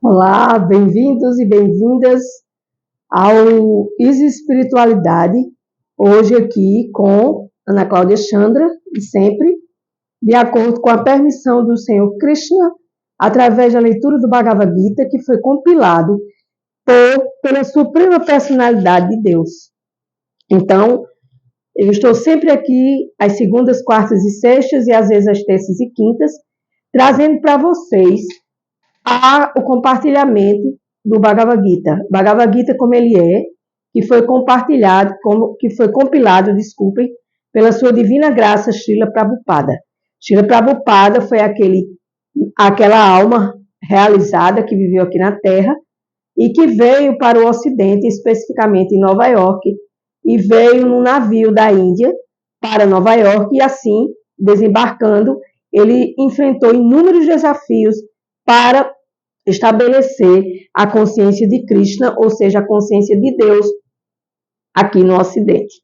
Olá, bem-vindos e bem-vindas ao Easy Espiritualidade, hoje aqui com Ana Cláudia Chandra, e sempre de acordo com a permissão do Senhor Krishna, através da leitura do Bhagavad Gita, que foi compilado pela Suprema Personalidade de Deus. Então, eu estou sempre aqui às segundas, quartas e sextas, e às vezes às terças e quintas, trazendo para vocês o compartilhamento do Bhagavad Gita. Bhagavad Gita como ele é, que foi compilado, pela sua divina graça Srila Prabhupada. Srila Prabhupada foi aquela alma realizada que viveu aqui na Terra e que veio para o Ocidente, especificamente em Nova York, e veio num navio da Índia para Nova York, e assim, desembarcando, ele enfrentou inúmeros desafios para estabelecer a consciência de Krishna, ou seja, a consciência de Deus aqui no Ocidente.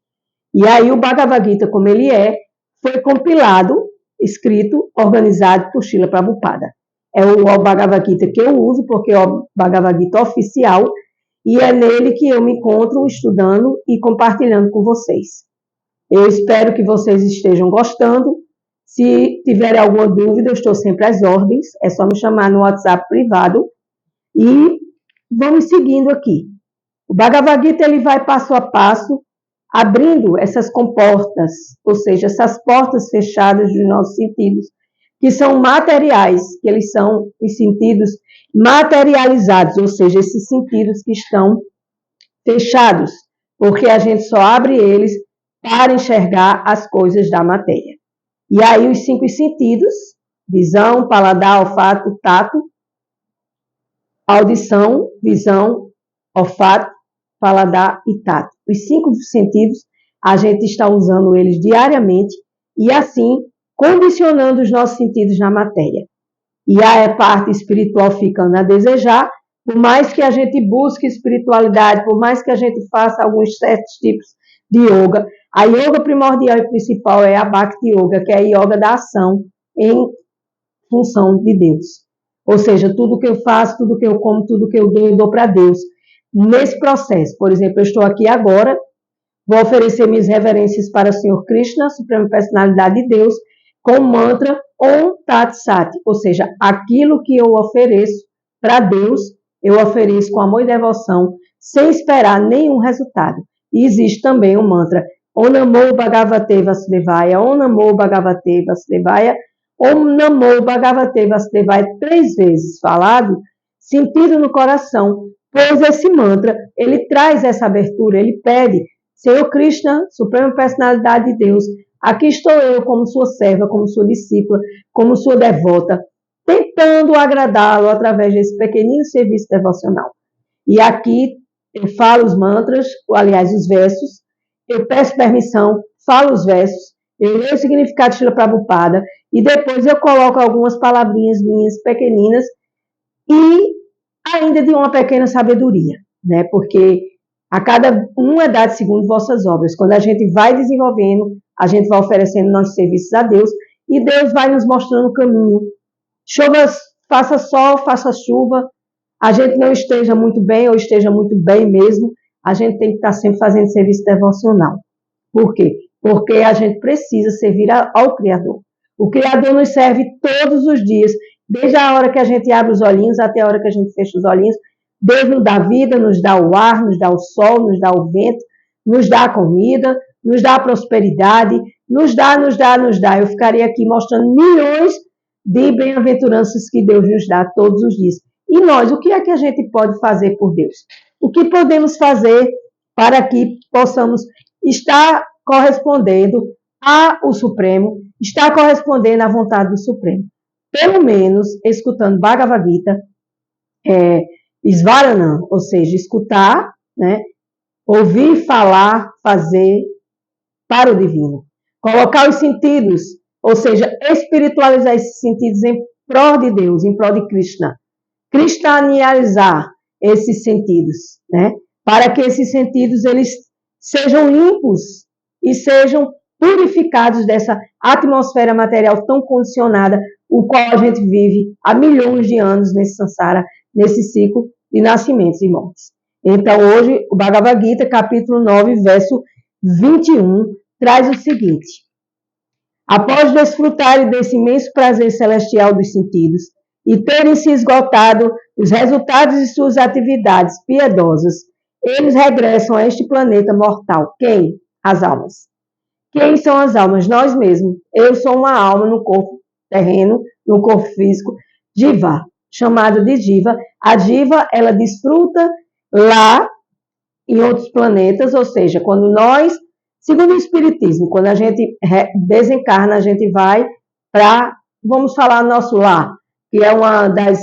E aí o Bhagavad Gita, como ele é, foi compilado, escrito, organizado por Srila Prabhupada. É o Bhagavad Gita que eu uso, porque é o Bhagavad Gita oficial, e é nele que eu me encontro estudando e compartilhando com vocês. Eu espero que vocês estejam gostando. Se tiverem alguma dúvida, eu estou sempre às ordens, é só me chamar no WhatsApp privado e vamos seguindo aqui. O Bhagavad Gita ele vai passo a passo, abrindo essas comportas, ou seja, essas portas fechadas dos nossos sentidos, que são materiais, que eles são os sentidos materializados, ou seja, esses sentidos que estão fechados, porque a gente só abre eles para enxergar as coisas da matéria. E aí os 5 sentidos, visão, paladar, olfato, tato, audição, visão, olfato, paladar e tato. Os 5 sentidos, a gente está usando eles diariamente e assim condicionando os nossos sentidos na matéria. E a parte espiritual ficando a desejar, por mais que a gente busque espiritualidade, por mais que a gente faça alguns certos tipos de yoga, a yoga primordial e principal é a Bhakti Yoga, que é a yoga da ação em função de Deus. Ou seja, tudo que eu faço, tudo que eu como, tudo que eu dou para Deus. Nesse processo, por exemplo, eu estou aqui agora, vou oferecer minhas reverências para o Senhor Krishna, Suprema Personalidade de Deus, com o mantra Om Tat Sat, ou seja, aquilo que eu ofereço para Deus, eu ofereço com amor e devoção, sem esperar nenhum resultado. E existe também o mantra Om Namo Bhagavate Vasudevaya, Om Namo Bhagavate Vasudevaya, Om Namo Bhagavate Vasudevaya, 3 vezes falado, sentido no coração, pois esse mantra, ele traz essa abertura, ele pede, Senhor Krishna, Suprema Personalidade de Deus, aqui estou eu como sua serva, como sua discípula, como sua devota, tentando agradá-lo através desse pequenino serviço devocional. E aqui eu falo os mantras, aliás, os versos, eu peço permissão, falo os versos, eu leio o significado de Srila Prabhupada e depois eu coloco algumas palavrinhas minhas pequeninas e ainda de uma pequena sabedoria, né? Porque a cada um é dado segundo vossas obras. Quando a gente vai desenvolvendo, a gente vai oferecendo nossos serviços a Deus e Deus vai nos mostrando o caminho. Chuva, faça sol, faça chuva, a gente não esteja muito bem ou esteja muito bem mesmo, a gente tem que estar sempre fazendo serviço devocional. Por quê? Porque a gente precisa servir ao Criador. O Criador nos serve todos os dias, desde a hora que a gente abre os olhinhos até a hora que a gente fecha os olhinhos. Deus nos dá vida, nos dá o ar, nos dá o sol, nos dá o vento, nos dá a comida, nos dá a prosperidade, nos dá. Eu ficaria aqui mostrando milhões de bem-aventuranças que Deus nos dá todos os dias. E nós, o que é que a gente pode fazer por Deus? O que podemos fazer para que possamos estar correspondendo ao Supremo, estar correspondendo à vontade do Supremo? Pelo menos, escutando Bhagavad Gita, Svaranam, ou seja, escutar, né? Ouvir, falar, fazer para o divino. Colocar os sentidos, ou seja, espiritualizar esses sentidos em prol de Deus, em prol de Krishna. Cristianizar esses sentidos, né? Para que esses sentidos eles sejam limpos e sejam purificados dessa atmosfera material tão condicionada, o qual a gente vive há milhões de anos nesse samsara, nesse ciclo de nascimentos e mortes. Então, hoje, o Bhagavad Gita, capítulo 9, verso 21, traz o seguinte: após desfrutarem desse imenso prazer celestial dos sentidos e terem se esgotado os resultados de suas atividades piedosas, eles regressam a este planeta mortal. Quem? As almas. Quem são as almas? Nós mesmos. Eu sou uma alma no corpo terreno, no corpo físico, Jiva, chamada de Jiva. A Jiva, ela desfruta lá em outros planetas, ou seja, quando nós, segundo o Espiritismo, quando a gente desencarna, a gente vai para, vamos falar, nosso lar, que é uma das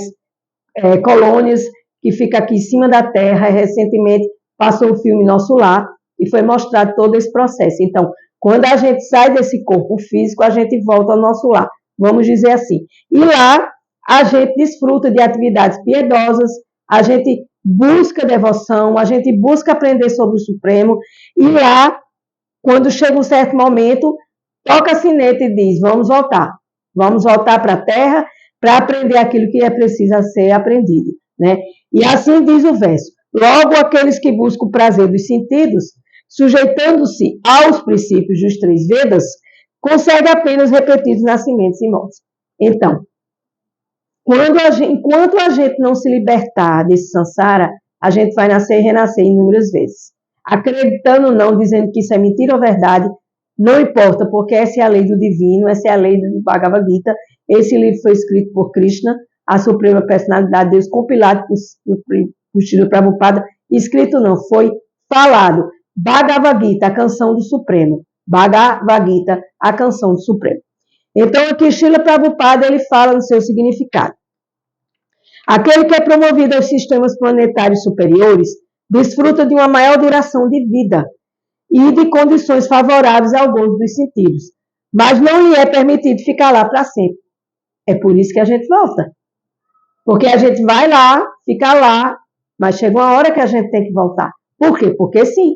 colônias que fica aqui em cima da Terra. Recentemente passou o filme Nosso Lar e foi mostrado todo esse processo. Então, quando a gente sai desse corpo físico, a gente volta ao nosso lar, vamos dizer assim. E lá a gente desfruta de atividades piedosas, a gente busca devoção, a gente busca aprender sobre o Supremo, e lá, quando chega um certo momento, toca a sineta e diz: vamos voltar para a Terra para aprender aquilo que é preciso ser aprendido, né? E assim diz o verso: logo aqueles que buscam o prazer dos sentidos, sujeitando-se aos princípios dos 3 Vedas, conseguem apenas repetidos nascimentos e mortes. Então, enquanto a gente não se libertar desse samsara, a gente vai nascer e renascer inúmeras vezes. Acreditando ou não, dizendo que isso é mentira ou verdade, não importa, porque essa é a lei do divino, essa é a lei do Bhagavad Gita. Esse livro foi escrito por Krishna, a Suprema Personalidade de Deus, compilado por Srila Prabhupada. Escrito não, foi falado. Bhagavad Gita, a canção do Supremo. Bhagavad Gita, a canção do Supremo. Então, aqui, Srila Prabhupada, ele fala no seu significado. Aquele que é promovido aos sistemas planetários superiores desfruta de uma maior duração de vida e de condições favoráveis ao gozo dos sentidos, mas não lhe é permitido ficar lá para sempre. É por isso que a gente volta. Porque a gente vai lá, fica lá, mas chega uma hora que a gente tem que voltar. Por quê? Porque sim.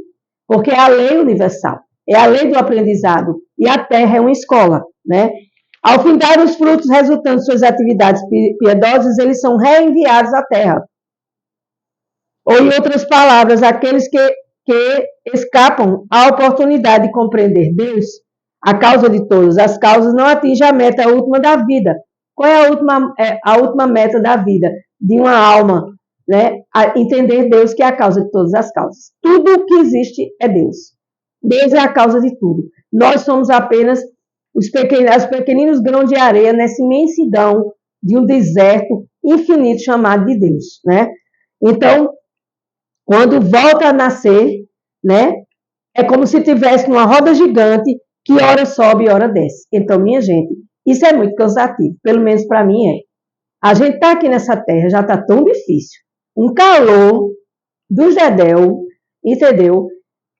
Porque é a lei universal, é a lei do aprendizado, e a Terra é uma escola, né? Ao findar os frutos resultantes de suas atividades piedosas, eles são reenviados à Terra. Ou, em outras palavras, aqueles que escapam à oportunidade de compreender Deus, a causa de todas as causas, não atingem a meta última da vida. Qual é a última meta da vida de uma alma? Né? A entender Deus, que é a causa de todas as causas. Tudo o que existe é Deus. Deus é a causa de tudo. Nós somos apenas os pequeninos grãos de areia nessa imensidão de um deserto infinito chamado de Deus, né? Então, quando volta a nascer, né, é como se tivesse uma roda gigante que ora sobe e ora desce. Então, minha gente, isso é muito cansativo, pelo menos para mim é. A gente está aqui nessa terra, já está tão difícil. Um calor do Gedel, entendeu?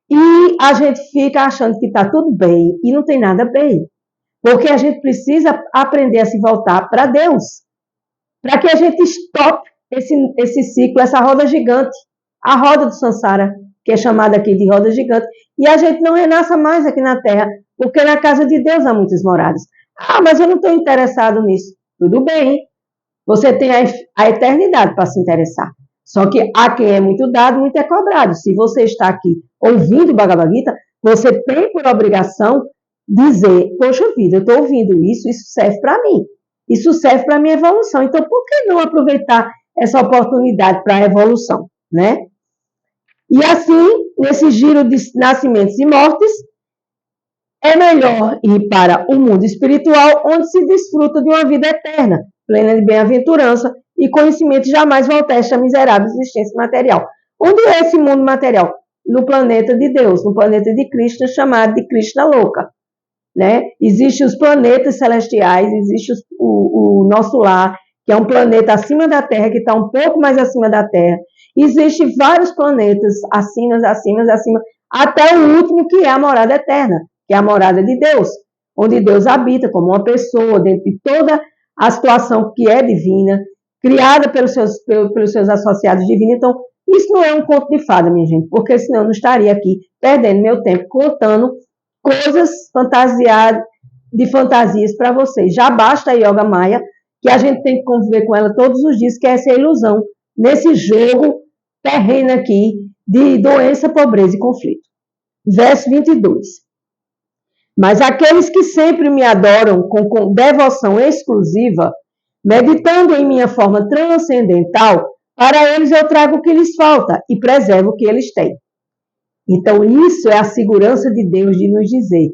E a gente fica achando que está tudo bem e não tem nada bem. Porque a gente precisa aprender a se voltar para Deus. Para que a gente stoppe esse ciclo, essa roda gigante. A roda do Sansara, que é chamada aqui de roda gigante. E a gente não renasça mais aqui na Terra, porque na casa de Deus há muitas moradas. Ah, mas eu não estou interessado nisso. Tudo bem. Você tem a eternidade para se interessar. Só que a quem é muito dado, muito é cobrado. Se você está aqui ouvindo o Bhagavad Gita, você tem por obrigação dizer: poxa vida, eu estou ouvindo isso serve para mim. Isso serve para a minha evolução. Então, por que não aproveitar essa oportunidade para a evolução, né? E assim, nesse giro de nascimentos e mortes, é melhor ir para o mundo espiritual, onde se desfruta de uma vida eterna, plena de bem-aventurança e conhecimento, jamais volta a esta miserável existência material. Onde é esse mundo material? No planeta de Deus, no planeta de Krishna, chamado de Krishna Loka. Né? Existem os planetas celestiais, existe o nosso lar, que é um planeta acima da Terra, que está um pouco mais acima da Terra. Existem vários planetas acima, até o último, que é a morada eterna, que é a morada de Deus, onde Deus habita como uma pessoa, dentro de toda a situação que é divina, criada pelos seus associados divinos. Então, isso não é um conto de fada, minha gente, porque senão eu não estaria aqui perdendo meu tempo contando coisas fantasiadas, de fantasias para vocês. Já basta a Yoga Maya, que a gente tem que conviver com ela todos os dias, que é essa ilusão nesse jogo terreno aqui de doença, pobreza e conflito. Verso 22. Mas aqueles que sempre me adoram com devoção exclusiva, meditando em minha forma transcendental, para eles eu trago o que lhes falta e preservo o que eles têm. Então, isso é a segurança de Deus de nos dizer: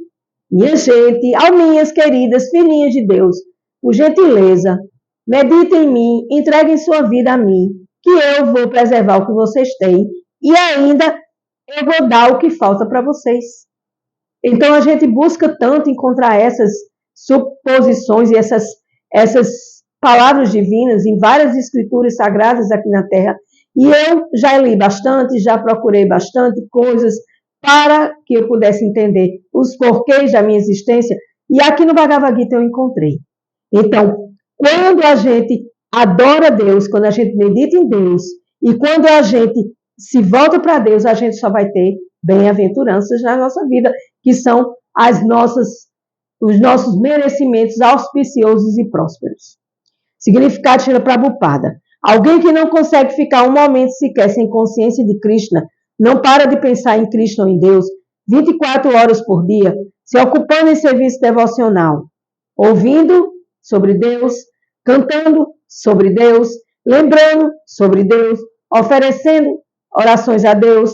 minha gente, alminhas queridas, filhinhas de Deus, por gentileza, meditem em mim, entreguem sua vida a mim, que eu vou preservar o que vocês têm e ainda eu vou dar o que falta para vocês. Então, a gente busca tanto encontrar essas suposições e essas palavras divinas em várias escrituras sagradas aqui na Terra. E eu já li bastante, já procurei bastante coisas para que eu pudesse entender os porquês da minha existência. E aqui no Bhagavad Gita eu encontrei. Então, quando a gente adora Deus, quando a gente medita em Deus, e quando a gente se volta para Deus, a gente só vai ter bem-aventuranças na nossa vida, que são os nossos merecimentos auspiciosos e prósperos. Significado de Srila Prabhupada. Alguém que não consegue ficar um momento sequer sem consciência de Krishna, não para de pensar em Krishna ou em Deus 24 horas por dia, se ocupando em serviço devocional, ouvindo sobre Deus, cantando sobre Deus, lembrando sobre Deus, oferecendo orações a Deus,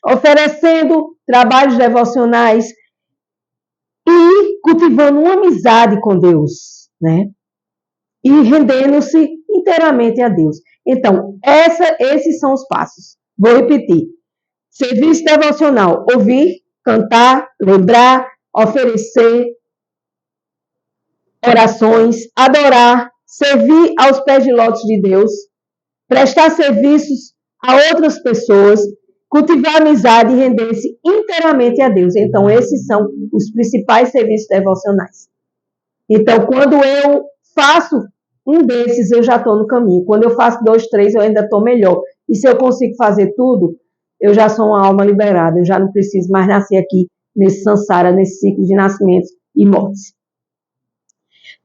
oferecendo trabalhos devocionais e cultivando uma amizade com Deus, né? E rendendo-se inteiramente a Deus. Então, esses são os passos. Vou repetir. Serviço devocional, ouvir, cantar, lembrar, oferecer orações, adorar, servir aos pés de lótus de Deus, prestar serviços a outras pessoas, cultivar amizade e render-se inteiramente a Deus. Então, esses são os principais serviços devocionais. Então, quando eu faço um desses, eu já estou no caminho. Quando eu faço 2, 3, eu ainda estou melhor. E se eu consigo fazer tudo, eu já sou uma alma liberada. Eu já não preciso mais nascer aqui nesse samsara, nesse ciclo de nascimentos e mortes.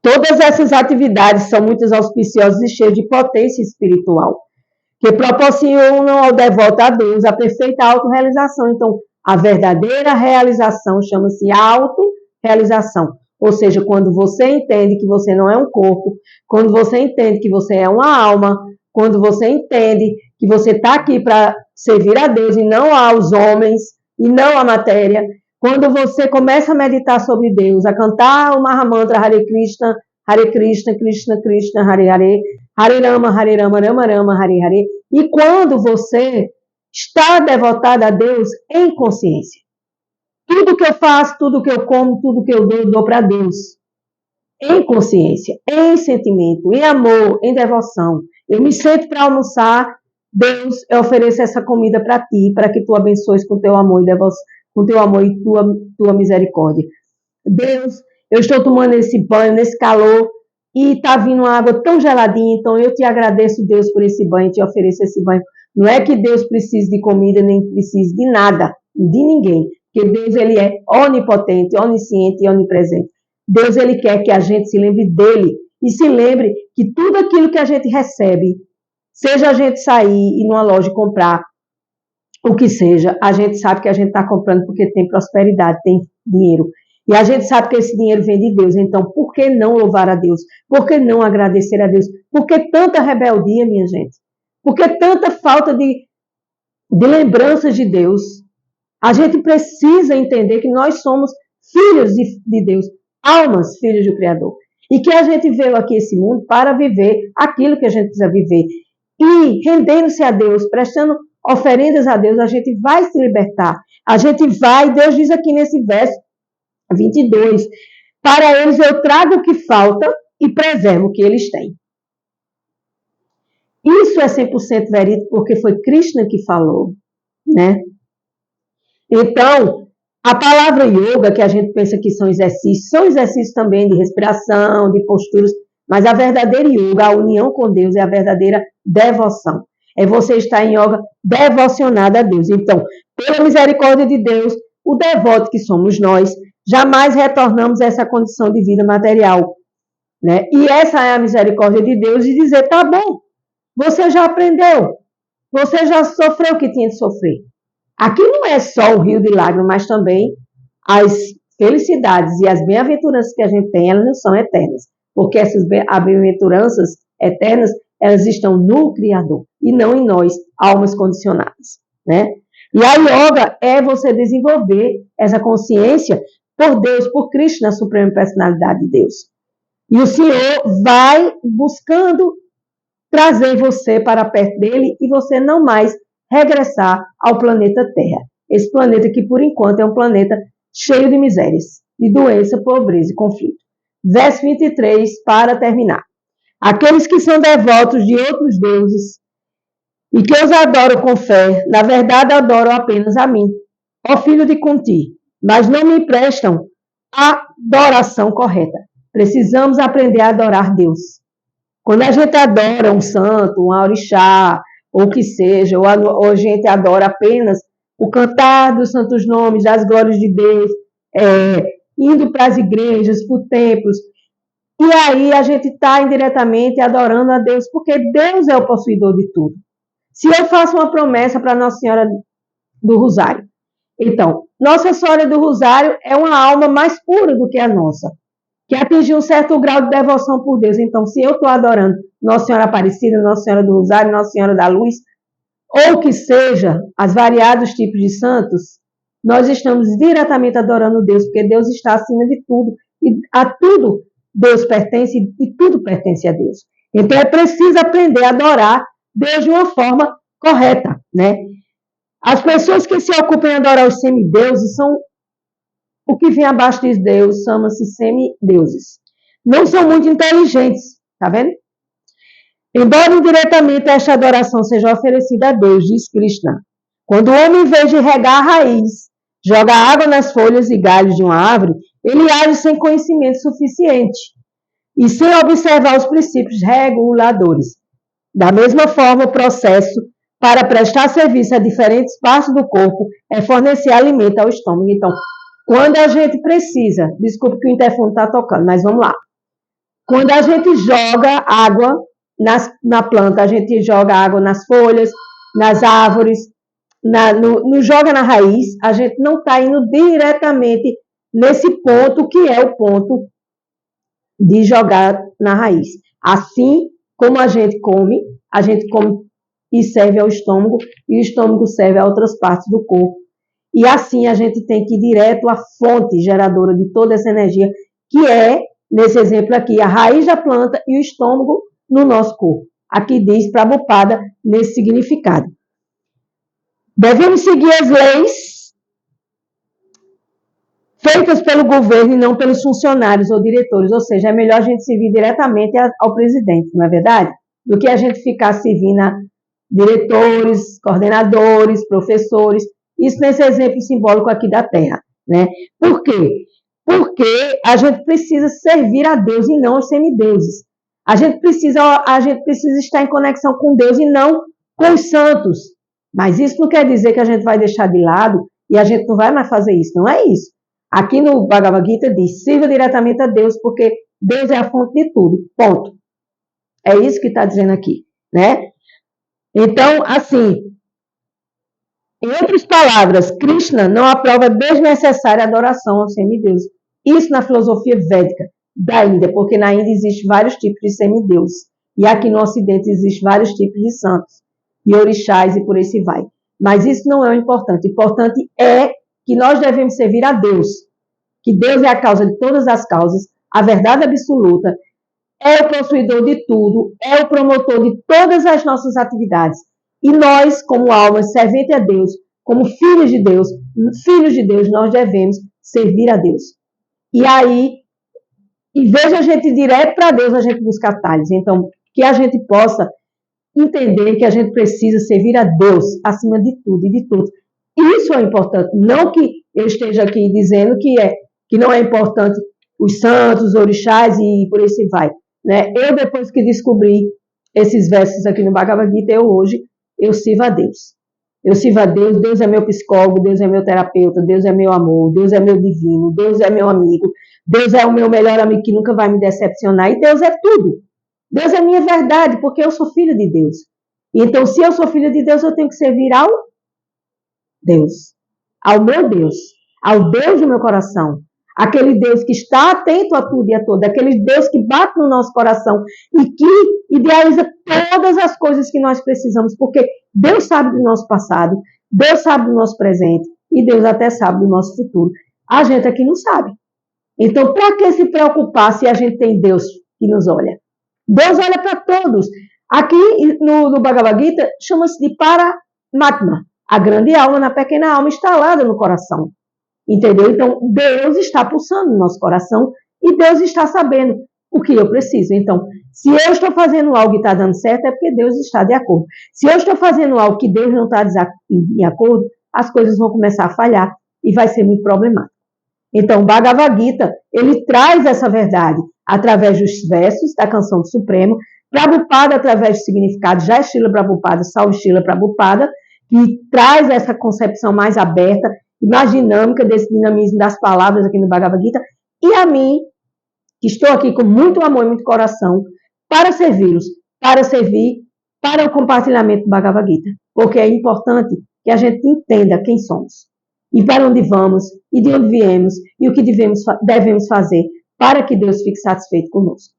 Todas essas atividades são muito auspiciosas e cheias de potência espiritual, que proporcionam ao devoto a Deus a perfeita autorrealização. Então, a verdadeira realização chama-se autorrealização. Ou seja, quando você entende que você não é um corpo, quando você entende que você é uma alma, quando você entende que você está aqui para servir a Deus e não aos homens, e não à matéria, quando você começa a meditar sobre Deus, a cantar o Mahamantra Hare Krishna, Krishna Krishna, Hare Hare, Hare Rama, Rama Rama, Hare Hare, e quando você está devotado a Deus em consciência. Tudo que eu faço, tudo que eu como, tudo que eu dou para Deus. Em consciência, em sentimento, em amor, em devoção. Eu me sento para almoçar, Deus, eu ofereço essa comida para ti, para que tu abençoes com teu amor e devoção, com teu amor e tua misericórdia. Deus, eu estou tomando esse banho, nesse calor, e está vindo uma água tão geladinha, então eu te agradeço, Deus, por esse banho, te ofereço esse banho. Não é que Deus precise de comida, nem precise de nada, de ninguém. Porque Deus, ele é onipotente, onisciente e onipresente. Deus, ele quer que a gente se lembre dele e se lembre que tudo aquilo que a gente recebe, seja a gente sair e numa loja comprar o que seja, a gente sabe que a gente está comprando porque tem prosperidade, tem dinheiro. E a gente sabe que esse dinheiro vem de Deus. Então, por que não louvar a Deus? Por que não agradecer a Deus? Por que tanta rebeldia, minha gente? Por que tanta falta de lembranças de Deus? A gente precisa entender que nós somos filhos de Deus, almas, filhos do Criador. E que a gente veio aqui esse mundo para viver aquilo que a gente precisa viver. E rendendo-se a Deus, prestando oferendas a Deus, a gente vai se libertar. A gente vai, Deus diz aqui nesse verso 22, para eles eu trago o que falta e preservo o que eles têm. Isso é 100% verídico porque foi Krishna que falou, né? Então, a palavra yoga, que a gente pensa que são exercícios também de respiração, de posturas, mas a verdadeira yoga, a união com Deus, é a verdadeira devoção. É você estar em yoga devocionado a Deus. Então, pela misericórdia de Deus, o devoto que somos nós, jamais retornamos a essa condição de vida material, né? E essa é a misericórdia de Deus de dizer, tá bom, Você já aprendeu. Você já sofreu o que tinha de sofrer. Aqui não é só o rio de lágrimas, mas também as felicidades e as bem-aventuranças que a gente tem, elas não são eternas. Porque essas bem-aventuranças eternas, elas estão no Criador e não em nós, almas condicionadas, né? E a yoga é você desenvolver essa consciência por Deus, por Cristo, na suprema personalidade de Deus. E o Senhor vai buscando trazer você para perto dele e você não mais regressar ao planeta Terra. Esse planeta que, por enquanto, é um planeta cheio de misérias, de doença, pobreza e conflito. Verso 23, para terminar. Aqueles que são devotos de outros deuses e que os adoram com fé, na verdade adoram apenas a mim, ó filho de Kunti, mas não me prestam a adoração correta. Precisamos aprender a adorar Deus. Quando a gente adora um santo, um orixá, ou o que seja, ou a gente adora apenas o cantar dos santos nomes, das glórias de Deus, indo para as igrejas, para os templos, e aí a gente está indiretamente adorando a Deus, porque Deus é o possuidor de tudo. Se eu faço uma promessa para Nossa Senhora do Rosário, então, Nossa Senhora do Rosário é uma alma mais pura do que a nossa, que atingiu um certo grau de devoção por Deus. Então, se eu estou adorando Nossa Senhora Aparecida, Nossa Senhora do Rosário, Nossa Senhora da Luz, ou que seja, as variados tipos de santos, nós estamos diretamente adorando Deus, porque Deus está acima de tudo, e a tudo Deus pertence, e tudo pertence a Deus. Então, é preciso aprender a adorar Deus de uma forma correta, né? As pessoas que se ocupam em adorar os semideuses são o que vem abaixo de Deus, chama-se semideuses. Não são muito inteligentes, tá vendo? Embora indiretamente esta adoração seja oferecida a Deus, diz Krishna, quando o homem, em vez de regar a raiz, joga água nas folhas e galhos de uma árvore, ele age sem conhecimento suficiente e sem observar os princípios reguladores. Da mesma forma, o processo para prestar serviço a diferentes partes do corpo é fornecer alimento ao estômago. Então, quando a gente precisa, desculpe que o interfone está tocando, mas vamos lá. Quando a gente joga água na planta, a gente joga água nas folhas, nas árvores, não joga na raiz, a gente não está indo diretamente nesse ponto que é o ponto de jogar na raiz. Assim como a gente come e serve ao estômago, e o estômago serve a outras partes do corpo. E assim a gente tem que ir direto à fonte geradora de toda essa energia, que é, nesse exemplo aqui, a raiz da planta e o estômago no nosso corpo. Aqui diz Prabhupada nesse significado. Devemos seguir as leis feitas pelo governo e não pelos funcionários ou diretores, ou seja, é melhor a gente servir diretamente ao presidente, não é verdade? Do que a gente ficar servindo a diretores, coordenadores, professores, isso nesse exemplo simbólico aqui da Terra, né? Por quê? Porque a gente precisa servir a Deus e não aos semideuses. A gente precisa estar em conexão com Deus e não com os santos. Mas isso não quer dizer que a gente vai deixar de lado e a gente não vai mais fazer isso, não é isso. Aqui no Bhagavad Gita diz, sirva diretamente a Deus, porque Deus é a fonte de tudo, ponto. É isso que está dizendo aqui, né? Então, assim, em outras palavras, Krishna não aprova desnecessária adoração aos semideuses. Isso na filosofia védica da Índia, porque na Índia existem vários tipos de semideuses. E aqui no Ocidente existem vários tipos de santos, e orixás e por aí se vai. Mas isso não é o importante. O importante é que nós devemos servir a Deus, que Deus é a causa de todas as causas, a verdade absoluta, é o possuidor de tudo, é o promotor de todas as nossas atividades. E nós, como almas serventes a Deus, como filhos de Deus, nós devemos servir a Deus. E aí, em vez de a gente ir direto para Deus, a gente busca atalhos. Então, que a gente possa entender que a gente precisa servir a Deus acima de tudo e de tudo. Isso é importante. Não que eu esteja aqui dizendo que não é importante os santos, os orixás e por aí se vai. Né? Eu, depois que descobri esses versos aqui no Bhagavad Gita, hoje eu sirvo a Deus. Eu sirvo a Deus, Deus é meu psicólogo, Deus é meu terapeuta, Deus é meu amor, Deus é meu divino, Deus é meu amigo, Deus é o meu melhor amigo que nunca vai me decepcionar, e Deus é tudo. Deus é minha verdade, porque eu sou filho de Deus. Então, se eu sou filho de Deus, eu tenho que servir ao Deus, ao meu Deus, ao Deus do meu coração. Aquele Deus que está atento a tudo e a todo, aquele Deus que bate no nosso coração e que idealiza todas as coisas que nós precisamos, porque Deus sabe do nosso passado, Deus sabe do nosso presente e Deus até sabe do nosso futuro. A gente aqui não sabe. Então, para que se preocupar se a gente tem Deus que nos olha? Deus olha para todos. Aqui no Bhagavad Gita chama-se de Paramatma, a grande alma na pequena alma instalada no coração. Entendeu? Então, Deus está pulsando no nosso coração e Deus está sabendo o que eu preciso. Então, se eu estou fazendo algo que está dando certo, é porque Deus está de acordo. Se eu estou fazendo algo que Deus não está em acordo, as coisas vão começar a falhar e vai ser muito problemático. Então, o Bhagavad Gita, ele traz essa verdade através dos versos da canção do Supremo, Prabhupada através do significado, Jai Srila Prabhupada, Salve Srila Prabhupada, que traz essa concepção mais aberta e mais dinâmica desse dinamismo das palavras aqui no Bhagavad Gita, e a mim, que estou aqui com muito amor e muito coração, para servi-los, para servir para o compartilhamento do Bhagavad Gita, porque é importante que a gente entenda quem somos, e para onde vamos, e de onde viemos, e o que devemos fazer para que Deus fique satisfeito conosco.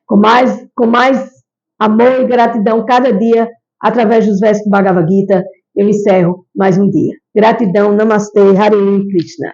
Com mais amor e gratidão cada dia, através dos versos do Bhagavad Gita, eu encerro mais um dia. Gratidão, Namastê, Hare Krishna.